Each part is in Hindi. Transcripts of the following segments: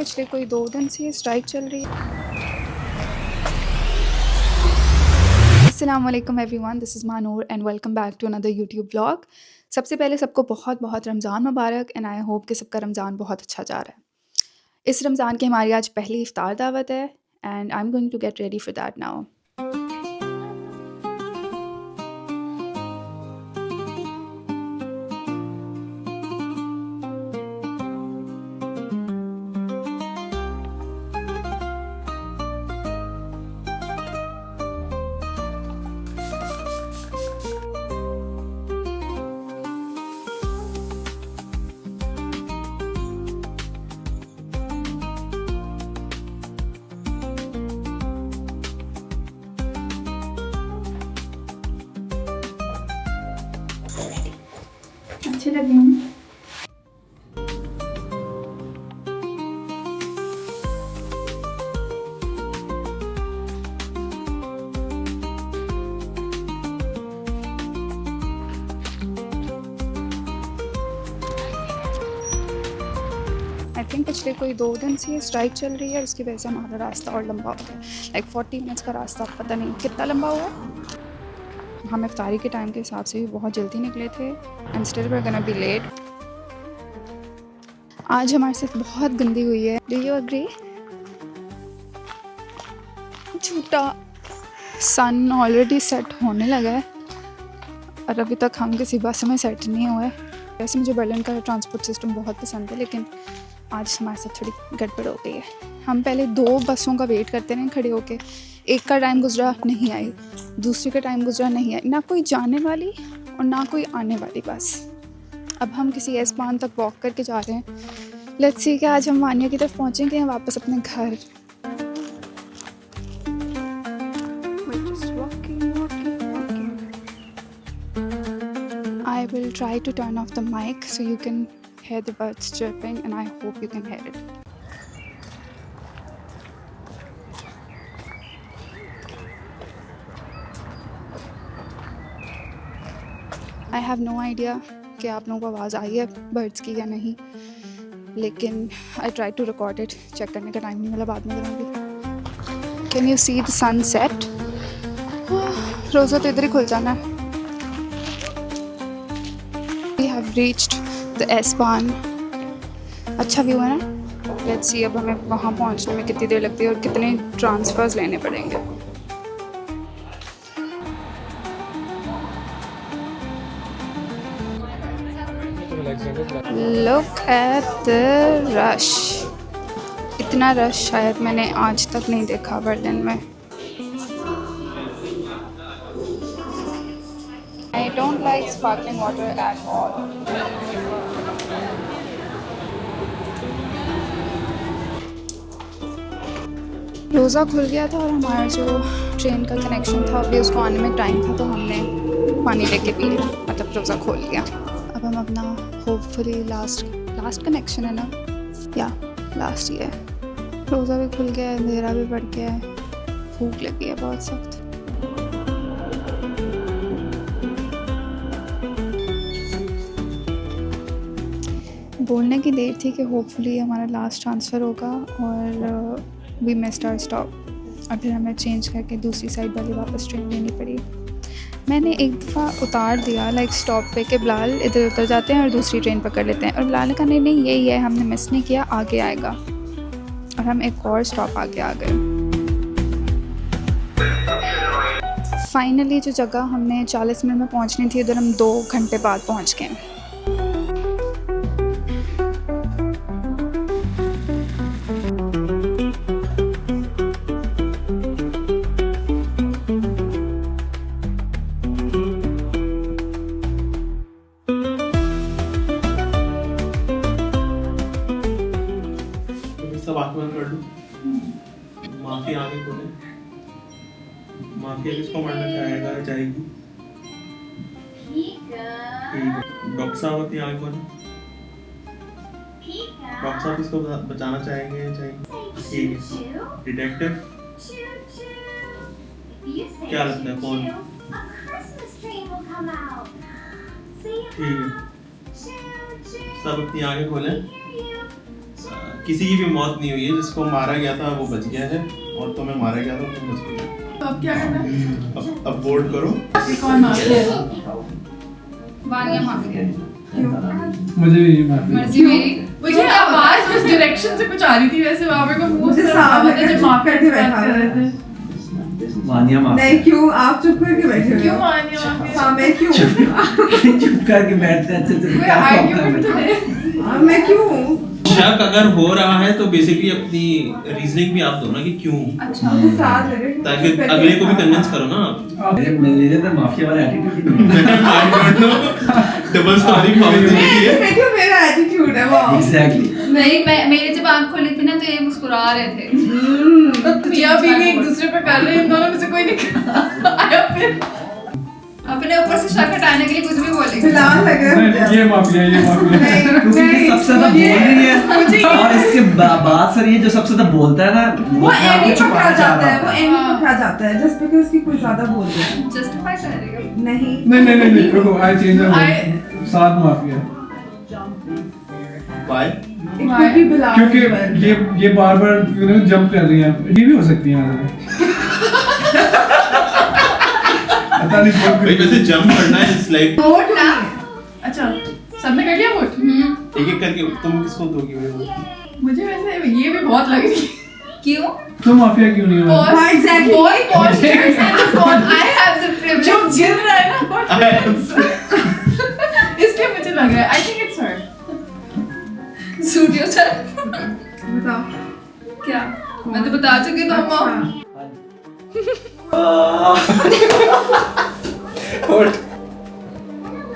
पिछले कोई 2 दिन से ये स्ट्राइक चल रही है। अस्सलाम वालेकुम everyone, this is Manoor and welcome back to another YouTube blog. सबसे पहले सबको बहुत बहुत रमज़ान मुबारक एंड आई होप कि सबका रमज़ान बहुत अच्छा जा रहा है। इस रमज़ान की हमारी आज पहली इफ्तार दावत है and I am going to get ready for that now. अच्छे लगे हैं। आई थिंक पिछले कोई 2 दिन से ये स्ट्राइक चल रही है, उसकी वजह से हमारा रास्ता और लंबा हो गया। लाइक 40 मिनट्स का रास्ता, पता नहीं कितना लंबा हुआ है। हम इफ्तारी के टाइम के हिसाब से भी बहुत जल्दी निकले थे and still we are gonna be late. आज हमारे साथ बहुत गंदी हुई है। Do you agree? झूठा। सन ऑलरेडी सेट होने लगा है और अभी तक हम किसी बस में सेट नहीं हुए। वैसे मुझे बर्लिन का ट्रांसपोर्ट सिस्टम बहुत पसंद है, लेकिन आज हमारे साथ थोड़ी गड़बड़ हो गई है। हम पहले 2 बसों का वेट करते रहे खड़े होके। एक का टाइम गुजरा, नहीं आई। दूसरे का टाइम गुजरा, नहीं आई। ना कोई जाने वाली और ना कोई आने वाली बस। अब हम किसी एस्पान तक वॉक करके जा रहे हैं। लेट्स सी कि आज हम वानिया की तरफ पहुँचेंगे या वापस अपने घर। I will try to turn off the mic so you can hear the birds chirping and I hope you can hear it. I have no idea कि आप लोगों को आवाज़ आई है बर्ड्स की या नहीं, लेकिन I tried to record it. Check करने का टाइम नहीं मिला, बाद में करूँगी। Can you see the sunset? रोज़ा तो इधर ही खुल जाना है। We have reached the S-Bahn. अच्छा व्यू है ना? Let's see अब हमें वहाँ पहुँचने में कितनी देर लगती है और कितने ट्रांसफ़र्स लेने पड़ेंगे। Look at the rush. इतना रश शायद मैंने आज तक नहीं देखा बर्लिन में। I don't like sparkling water at all. रोज़ा खुल गया था और हमारा जो ट्रेन का कनेक्शन था अभी उसको आने में टाइम था, तो हमने पानी लेके पी लिया, मतलब रोज़ा खोल गया। अब हम अपना होपफुली लास्ट कनेक्शन है ना, या लास्ट ही है। रोज़ा भी खुल गया है, अंधेरा भी बढ़ गया है, भूख लगी है बहुत सख्त। बोलने की देर थी कि होपफुली हमारा लास्ट ट्रांसफ़र होगा और वी मिस्ड आवर स्टॉप और फिर हमें चेंज करके दूसरी साइड वाली वापस ट्रेन लेनी पड़ी। मैंने एक दफ़ा उतार दिया लाइक स्टॉप पे कि बिलाल इधर उतर जाते हैं और दूसरी ट्रेन पकड़ लेते हैं, और बिलाल ने कहा नहीं यही है, हमने मिस नहीं किया, आगे आएगा। और हम एक और स्टॉप आगे आ गए। फाइनली जो जगह हमने 40 मिनट में पहुंचनी थी, उधर हम 2 घंटे बाद पहुंच गए। सब आंखें बंद कर लो। माफी आगे खोले। माफी किसको मारना चाहेगा चाहेगी? ठीक है। डॉक्टर साहब अपनी आंखें खोले। डॉक्टर साहब किसको बचाना चाहेंगे ठीक है। डिटेक्टिव क्या लगता है कौन? ठीक है। सब अपनी आंखें खोलें। किसी की भी मौत नहीं हुई है, जिसको मारा गया था वो बच गया है और तुम्हें मारा गया था तुम बच गए। तो अब क्या करना है? अब वोट करो। ये कौन माफिया है? वानिया माफिया है। मुझे भी माफी। मर्जी मेरी। मुझे आवाज उस डायरेक्शन से कुछ आ रही थी, वैसे वहां पे को मुंह मुझे से साफ लगा लगा जब माफिया करके की बात बैठा कर रहे थे। वानिया माफी। नहीं क्यों आप चुप करके बैठे हुए क्यों हो? मानिया माफिया? हाँ मैं क्यों चुप करके बैठते अच्छे से कोई क्या आर्गुमेंट तो प्रॉब्लम है? नहीं। हाँ, मैं क्यों शक अगर हो रहा है तो बेसिकली अपनी रीजनिंग भी आप दो ना कि क्यों, अच्छा मुझे साथ लगे ताकि अगले को भी कन्विंस करो ना आप। मेरे तो माफिया वाला एटीट्यूड ही नहीं है। आई डोंट नो डबल सॉरी मैं देखो मेरा एटीट्यूड है वाह एग्जैक्टली। नहीं, मैं मेरे जब आँख खोली थी ना तो ये मुस्कुरा रहे थे। मियां बीवी एक दूसरे पे कर रहे हैं, इन दोनों में से कोई नहीं आया फिर। अपने ऊपर से शक हटाने के लिए कुछ भी बोलेंगे। फिलहाल लग रहा है ये माफिया नहीं क्योंकि ये सबसे ज्यादा बोल रही मुझे- है और इसके बाद सर ये जो सबसे ज्यादा बोलता है ना वो अपने आप एमी को छुपाना पकड़ा चाह जाता रहा है, वो एमी पकड़ा जाता है जस्ट बिकॉज़ कि कोई ज्यादा बोल रहा है। जस्टिफाई करेगा। नहीं नहीं रुको आई चेंज I- सात माफिया बाय। it could be Bilal क्योंकि as well. ये बार जंप कर रही हैं ये भी हो सकती है पता नहीं कौन भाई वैसे जंप करना है इट्स लाइक वोट ना। अच्छा, सबने कर लिया वोट? एक एक करके तुम किसको दोगी भाई? मुझे वैसे ये भी बहुत लग रही है। क्यों? तो माफिया क्यों नहीं हुआ हाँ, exactly. बहुत postures हैं जो बहुत I have the privilege. जो गिर रहा है ना बहुत इसलिए मुझे लग रहा है I think it's her. Suit yourself. बताओ क्या? मैं तो बता चुकी हूँ तो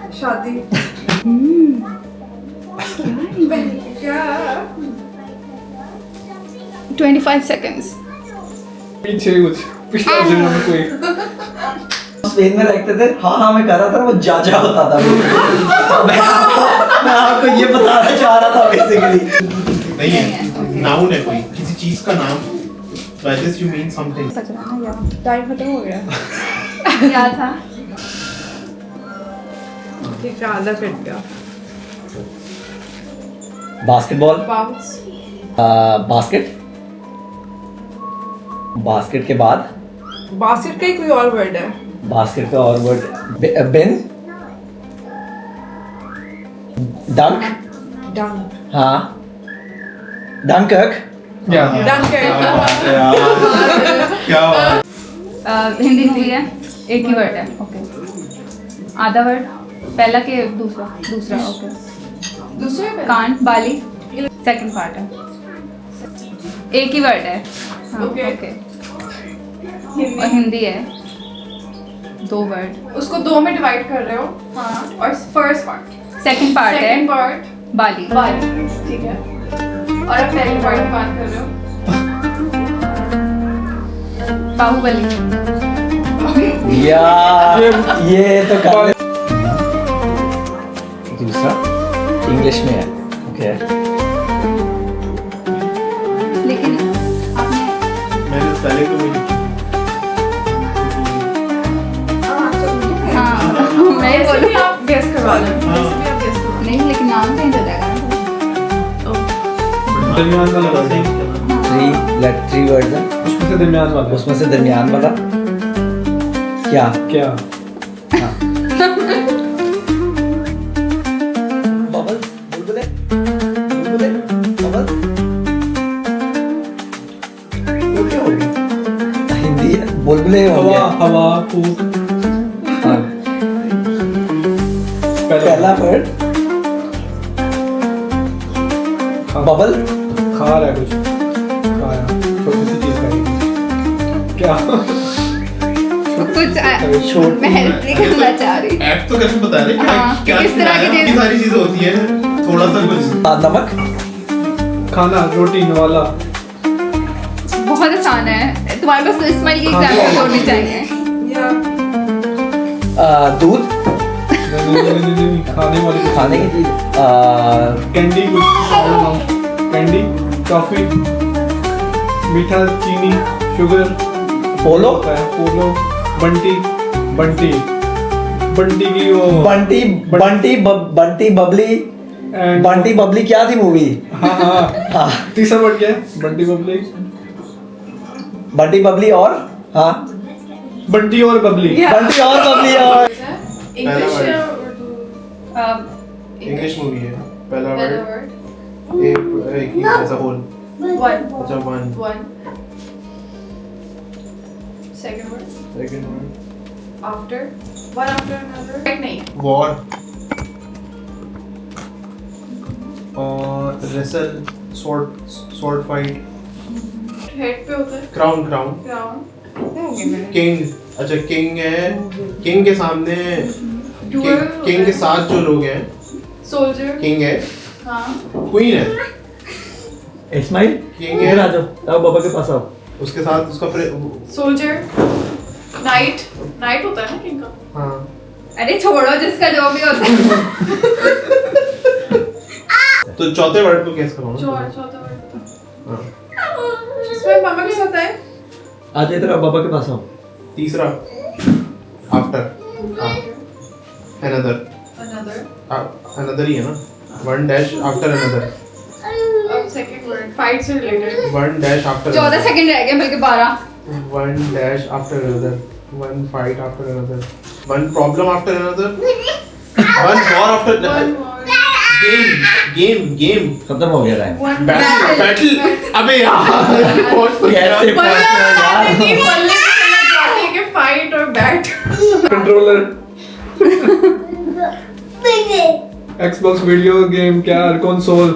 अच्छा शादी क्या 25 seconds. पीछे कुछ पिछला जन्म में कोई स्पेन में रहते थे। हाँ मैं कर रहा था, वो जा होता था। मैं आपको ये बताना चाह रहा था बेसिकली। नहीं है, नाउन है कोई किसी चीज का नाम। By this you mean something. Time खत्म हो गया क्या था? ठीक है आधा कट गया बास्केटबॉल, बाउंस बास्केट के बाद बास्केट का ही कोई और वर्ड है बास्केट का और वर्ड बिन, डंक, डंक हाँ डंकर्क, क्या क्या बात। हिंदी मूवी है, एक ही वर्ड है। ओके, आधा वर्ड, पहला के दूसरा दूसरा। ओके, दूसरे पे कान बाली सेकंड पार्ट है, एक ही वर्ड है। हाँ, Okay. ओके। और हिंदी है, दो वर्ड। उसको दो में डिवाइड कर रहे हो। हाँ, और फर्स्ट पार्ट सेकंड पार्ट है सेकंड पार्ट बाली। बाली, ठीक है। और अब पहले पार्ट की बात कर रहे हो। बाहुबली। यार ये तो कर दूसरा इंग्लिश में है। ओके लेकिन आपने मैंने पहले तो वही हाँ मैं ऐसे बोलूँ भी आप गेस करवा लो। हाँ। ऐसे भी आप गेस करवा लो। नहीं, लेकिन नाम चेंज हो जाएगा ना। दरमियान वाला थ्री वर्ड्स हैं, उसमें से दरमियान वाला उसमें से दरमियान वाला क्या क्या बबल, बुलबुले बुलबुले बबल, वो क्या हो गया? हिंदी है, बुलबुले हो हवा गया। हवा फूक हाँ, पहला वर्ड बबल, खा रहा है कुछ खाया छोटी सी चीज खाई क्या कुछ छोटी मैं हेल्प नहीं करना चाह रही। एक्ट तो कैसे बता रहे हाँ, क्या किस तरह की कितनी चीज़- सारी चीजें होती है थोड़ा सा कुछ। नमक, खाना रोटी नवाला बहुत आसान है, तुम्हारे पास तो इस्माइल की एग्जाम्पल होनी चाहिए। या दूध, नहीं, खाने वाली कुछ खाने की चीज, कैंडी कुछ कैंडी टॉफी मीठा चीनी शुगर पोलो, होता है पोलो बंटी बंटी बंटी की वो बंटी बंटी बबली And बंटी बबली क्या थी मूवी? हाँ तीसरा वर्ड क्या है? बंटी बबली बंटी बबली और हाँ बंटी और बबली बंटी और बबली और English word. या उर्दू? इंग्लिश मूवी है पहला पहला वर्ड word. एक ही एज अ होल One. अच्छा one One. Second word. Second word After. One after another. Right नहीं. वॉर और रेसल स्वॉर्ड फाइट Head पे होता है. Crown crown Crown. किंग अच्छा किंग है किंग के सामने Duel. किंग के साथ जो लोग हैं Soldier. किंग है हाँ. क्वीन है इस्माइल किंग इधर आ है जाओ आओ बाबा के पास आओ उसके साथ उसका Soldier. Knight. Knight होता है ना किंग का. हाँ अरे छोड़ो जिसका जो भी होता है। तो चौथे वर्ड को कैसे करो चौथा word होता हाँ है. इसमें मामा के साथ है. आज इधर आओ बाबा के पास आओ तीसरा आफ्टर अनदर Another. अनदर ही है ना one dash after another Second word. Fight से related. One dash after 14 second रह गए बल्कि 12। One dash after another one fight after another one problem after another one war after One more. Game game game खत्म हो गया टाइम One बैटल बैटल अबे यार बहुत कैसे पहुंच रहा है यार नहीं बोलने में समझ जाती है कि fight और bat. Controller Xbox video game क्या console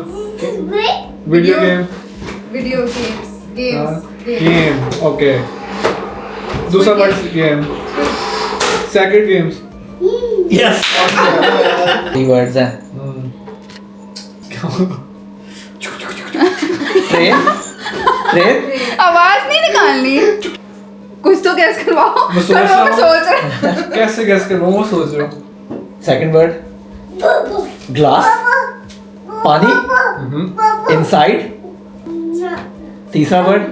video game video games game okay दूसरा word game second games yes three words हैं ट्रेन ट्रेन आवाज नहीं निकालनी। कुछ तो गैस करवाओ। मैं सोच पर रहा वो हूँ। सोच रहा कैसे गैस कर वो सोच रहा हूँ सेकंड वर्ड ग्लास पानी इनसाइड तीसरा वर्ड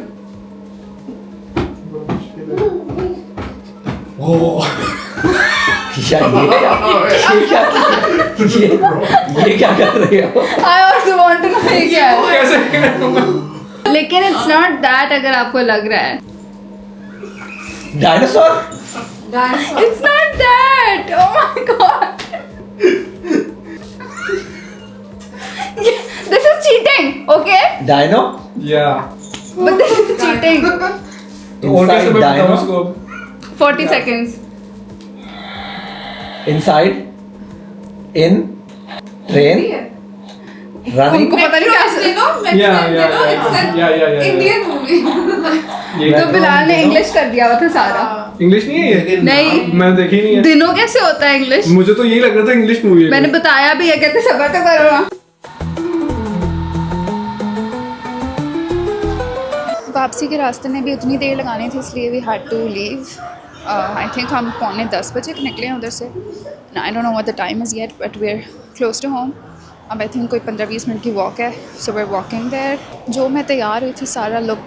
ये क्या कर रहे हो I also want to know ये क्या है। कैसे लेकिन इट्स नॉट दैट अगर आपको लग रहा है। Dinosaur It's not that. Oh my god. This is cheating, okay? Dino या But this is cheating. तो और कैसे मैं बताऊँ उसको 40 seconds. Inside in train running उनको पता नहीं क्या या इंडियन मूवी तो बिलाल ने इंग्लिश कर दिया हुआ था सारा। इंग्लिश नहीं है ये नहीं। मैंने देखी नहीं है दिनों कैसे होता है इंग्लिश? मुझे तो यही लग रहा था इंग्लिश मूवी है मैंने बताया भी है, कहते सबर तो करो ना। वापसी के रास्ते में भी उतनी देर लगानी थी इसलिए we had to leave. I think हम 9:45 बजे निकले हैं उधर से। I don't know what the time is yet but we are close to home. अब आई थिंक कोई 15-20 मिनट की वॉक है, so we are walking there. जो मैं तैयार हुई थी सारा लुक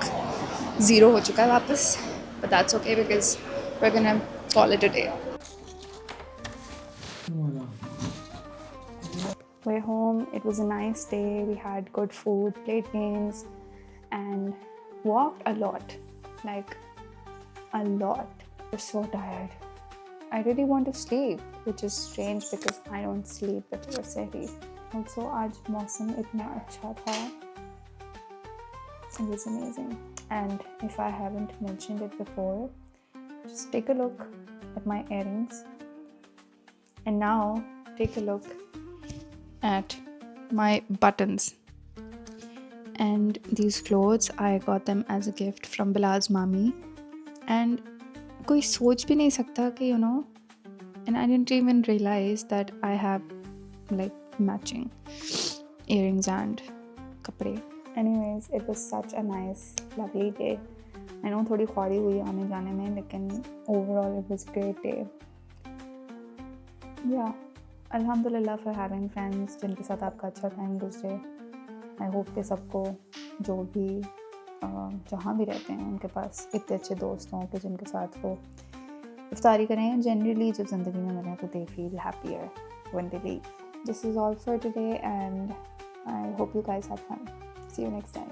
ज़ीरो हो चुका है वापस, but that's okay because we are gonna call it a day. We're home. It was a nice day. We had good food, played games, and walked a lot. Like a lot. We're so tired. I really want to sleep, which is strange because I don't sleep before Sehri. Also, आज मौसम इतना अच्छा था. It was amazing. And if I haven't mentioned it before, just take a look at my earrings. And now take a look at my buttons. And these clothes, I got them as a gift from Bilal's mommy. And कोई सोच भी नहीं सकता कि and I didn't even realize that I have like matching earrings and kapde. Anyways, it was such a nice, lovely day. I know थोड़ी ख्वारी हुई आने जाने में, लेकिन overall it was a great day. Yeah, alhamdulillah for having friends जिनके साथ आपका अच्छा टाइम गुजरे. I hope कि सबको जो भी जहाँ भी रहते हैं उनके पास इतने अच्छे दोस्त हों कि जिनके साथ वो इफ्तारी करें. जनरली जब ज़िंदगी में मिलें तो they feel happier when they leave. this is all for today, and I hope you guys had fun. See you next time.